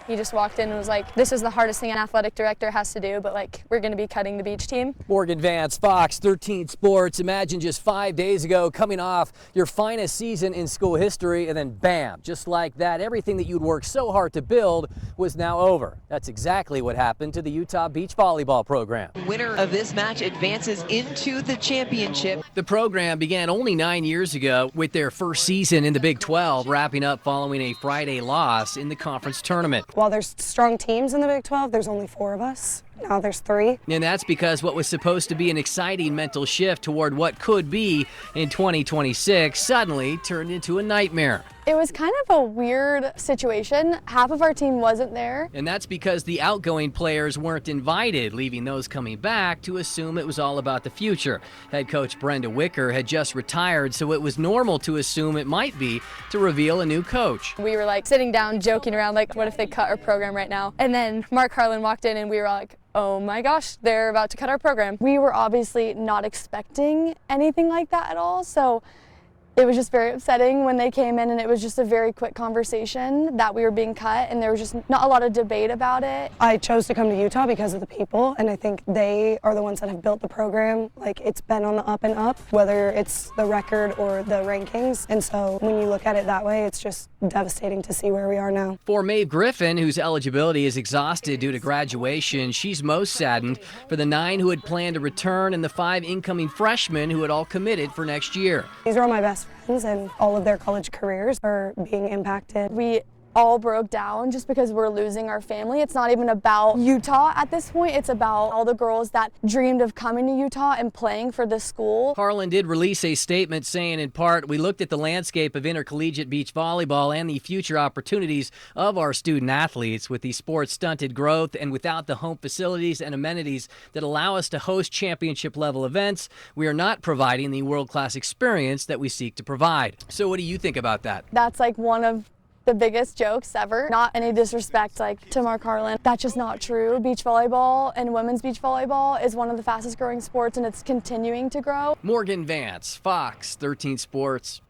He just walked in and was like, this is the hardest thing an athletic director has to do, but like, we're going to be cutting the beach team. Morgan Vance, Fox 13 Sports. Imagine just 5 days ago coming off your finest season in school history, and then bam, just like that, everything that you'd worked so hard to build was now over. That's exactly what happened to the Utah beach volleyball program. Winner of this match advances into the championship. The program began only 9 years ago with their first season in the Big 12, wrapping up following a Friday loss in the conference tournament. While there's strong teams in the Big 12, there's only 4 of us. Now there's 3. And that's because what was supposed to be an exciting mental shift toward what could be in 2026 suddenly turned into a nightmare. It was kind of a weird situation. Half of our team wasn't there. And that's because the outgoing players weren't invited, leaving those coming back to assume it was all about the future. Head coach Brenda Wicker had just retired, so it was normal to assume it might be to reveal a new coach. We were like sitting down, joking around, like, what if they cut our program right now? And then Mark Harlan walked in and we were like, oh my gosh, they're about to cut our program. We were obviously not expecting anything like that at all, so it was just very upsetting when they came in, and it was just a very quick conversation that we were being cut, and there was just not a lot of debate about it. I chose to come to Utah because of the people, and I think they are the ones that have built the program. Like, it's been on the up and up, whether it's the record or the rankings. And so when you look at it that way, it's just devastating to see where we are now. For Maeve Griffin, whose eligibility is exhausted due to graduation, she's most saddened for the 9 who had planned to return and the 5 incoming freshmen who had all committed for next year. These are all my best friends, and all of their college careers are being impacted. We all broke down just because we're losing our family. It's not even about Utah at this point. It's about all the girls that dreamed of coming to Utah and playing for this school. Harlan did release a statement saying, in part, we looked at the landscape of intercollegiate beach volleyball and the future opportunities of our student athletes. With the sport's stunted growth and without the home facilities and amenities that allow us to host championship level events, we are not providing the world-class experience that we seek to provide. So what do you think about that? That's like one of the biggest jokes ever. Not any disrespect like to Mark Harlan. That's just not true. Beach volleyball and women's beach volleyball is one of the fastest growing sports, and it's continuing to grow. Morgan Vance, Fox 13 Sports.